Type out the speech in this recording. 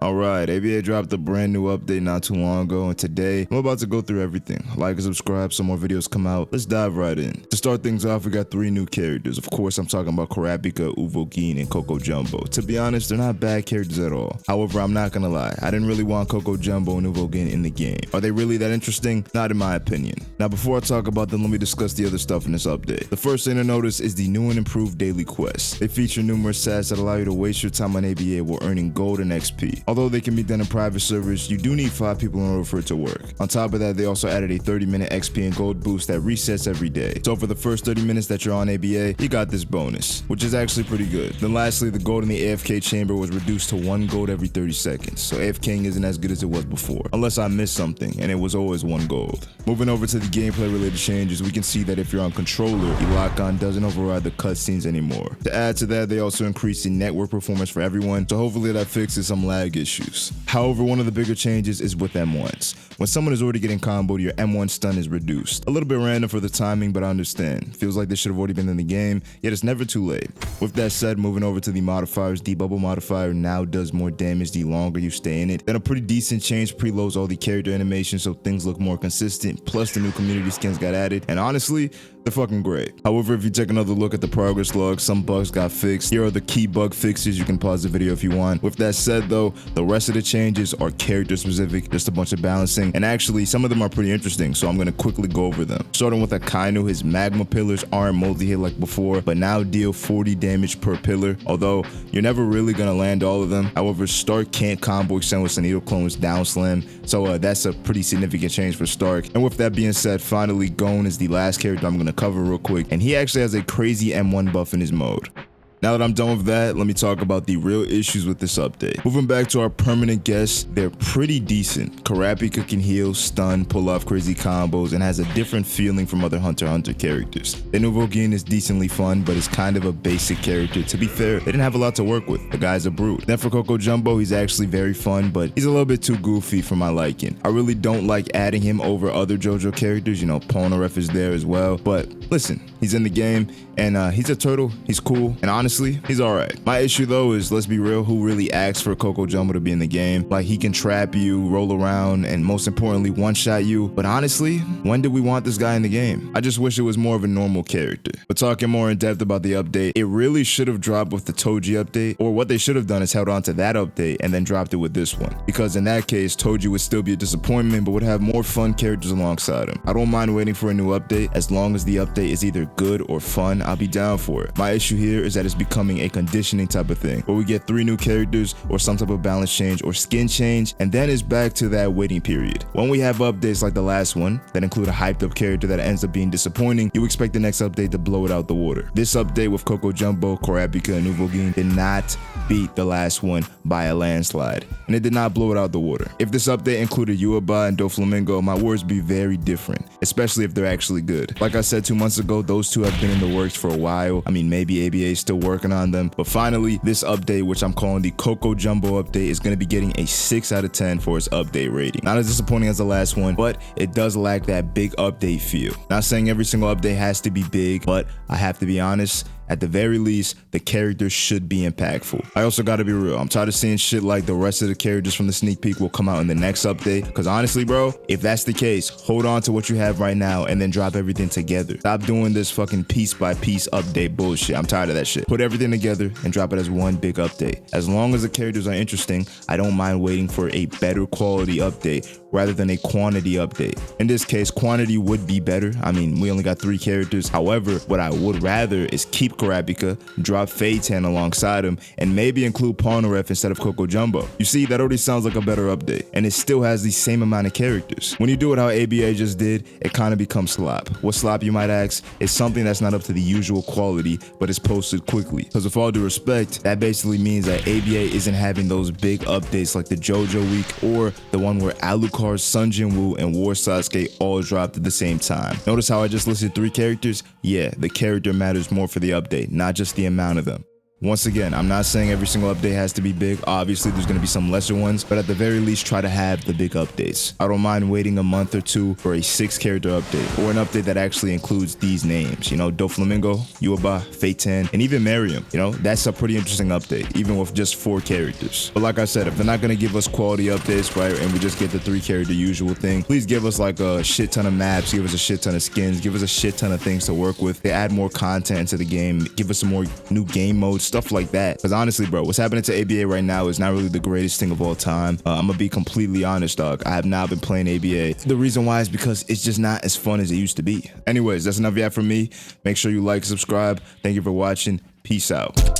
Alright, ABA dropped a brand new update not too long ago, and today I'm about to go through everything. Like and subscribe so more videos come out. Let's dive right in. To start things off, we got 3 new characters. Of course, I'm talking about Kurapika, Uvogin, and Coco Jumbo. To be honest, they're not bad characters at all. However, I'm not gonna lie, I didn't really want Coco Jumbo and Uvogin in the game. Are they really that interesting? Not in my opinion. Now, before I talk about them, let me discuss the other stuff in this update. The first thing to notice is the new and improved daily quests. They feature numerous stats that allow you to waste your time on ABA while earning gold and XP. Although they can be done in private servers, you do need 5 people in order for it to work. On top of that, they also added a 30-minute XP and gold boost that resets every day. So for the first 30 minutes that you're on ABA, you got this bonus, which is actually pretty good. Then lastly, the gold in the AFK chamber was reduced to 1 gold every 30 seconds, so AFKing isn't as good as it was before, unless I missed something, and it was always 1 gold. Moving over to the gameplay related changes, we can see that if you're on controller, the lock-on doesn't override the cutscenes anymore. To add to that, they also increased the network performance for everyone, so hopefully that fixes some lag issues. However, one of the bigger changes is with M1s. When someone is already getting comboed, your M1 stun is reduced. A little bit random for the timing, but I understand. Feels like this should have already been in the game, yet it's never too late. With that said, moving over to the modifiers, the bubble modifier now does more damage the longer you stay in it. Then a pretty decent change preloads all the character animations so things look more consistent, plus the new community skins got added, and honestly, they're fucking great. However, if you take another look at the progress log, some bugs got fixed. Here are the key bug fixes. You can pause the video if you want. With that said though, the rest of the changes are character specific, just a bunch of balancing, and actually some of them are pretty interesting, so I'm gonna quickly go over them. Starting with Akainu, his magma pillars aren't multi-hit like before, but now deal 40 damage per pillar, although you're never really gonna land all of them. However, Stark can't combo extend with Sunito clones down slam, so that's a pretty significant change for Stark. And with that being said, finally Gon is the last character I'm gonna cover real quick, and he actually has a crazy M1 buff in his mode. Now that I'm done with that, let me talk about the real issues with this update. Moving back to our permanent guests, they're pretty decent. Kurapika can heal, stun, pull off crazy combos, and has a different feeling from other Hunter x Hunter characters. Then Uvogin is decently fun, but is kind of a basic character. To be fair, they didn't have a lot to work with. The guy's a brute. Then for Coco Jumbo, he's actually very fun, but he's a little bit too goofy for my liking. I really don't like adding him over other JoJo characters. You know, Polnareff is there as well, but listen, he's in the game, and he's a turtle, he's cool, and honestly, he's alright. My issue though is, let's be real, who really asks for Coco Jumbo to be in the game? Like, he can trap you, roll around, and most importantly, one-shot you. But honestly, when did we want this guy in the game? I just wish it was more of a normal character. But talking more in depth about the update, it really should have dropped with the Toji update, or what they should have done is held on to that update and then dropped it with this one. Because in that case, Toji would still be a disappointment, but would have more fun characters alongside him. I don't mind waiting for a new update. As long as the update is either good or fun, I'll be down for it. My issue here is that it's becoming a conditioning type of thing, where we get 3 new characters or some type of balance change or skin change, and then it's back to that waiting period. When we have updates like the last one that include a hyped up character that ends up being disappointing, you expect the next update to blow it out the water. This update with Coco Jumbo, Kurapika, and Uvogin did not beat the last one by a landslide, and it did not blow it out the water. If this update included Yuaba and Doflamingo, my words would be very different, especially if they're actually good. Like I said 2 months ago, those two have been in the works for a while. I mean, maybe ABA is still working on them, but finally this update, which I'm calling the Coco Jumbo update, is going to be getting a 6 out of 10 for its update rating. Not as disappointing as the last one, but it does lack that big update feel. Not saying every single update has to be big, but I have to be honest, at the very least, the characters should be impactful. I also gotta be real, I'm tired of seeing shit like the rest of the characters from the sneak peek will come out in the next update, because honestly bro, if that's the case, hold on to what you have right now and then drop everything together. Stop doing this fucking piece by piece update bullshit. I'm tired of that shit. Put everything together and drop it as one big update. As long as the characters are interesting, I don't mind waiting for a better quality update rather than a quantity update. In this case, quantity would be better. I mean, we only got 3 characters. However, what I would rather is keep Kurapika, drop Feitan alongside him, and maybe include Polnareff instead of Coco Jumbo. You see, that already sounds like a better update, and it still has the same amount of characters. When you do it how ABA just did, it kind of becomes slop. What slop, you might ask, is something that's not up to the usual quality, but is posted quickly. Because with all due respect, that basically means that ABA isn't having those big updates like the JoJo week, or the one where Alucard, Sun Jinwoo, and War Sasuke all dropped at the same time. Notice how I just listed 3 characters? Yeah, the character matters more for the update, not just the amount of them. Once again, I'm not saying every single update has to be big. Obviously, there's going to be some lesser ones, but at the very least, try to have the big updates. I don't mind waiting a month or two for a 6-character update, or an update that actually includes these names. You know, Doflamingo, Yuaba, Phaeton, and even Miriam. You know, that's a pretty interesting update, even with just 4 characters. But like I said, if they're not going to give us quality updates, right, and we just get the 3-character usual thing, please give us like a shit ton of maps, give us a shit ton of skins, give us a shit ton of things to work with. They add more content into the game, give us some more new game modes, stuff like that. Because honestly, bro, what's happening to ABA right now is not really the greatest thing of all time. I'm gonna be completely honest, dog. I have not been playing ABA. The reason why is because it's just not as fun as it used to be. Anyways, that's enough yet from me. Make sure you like, subscribe. Thank you for watching. Peace out.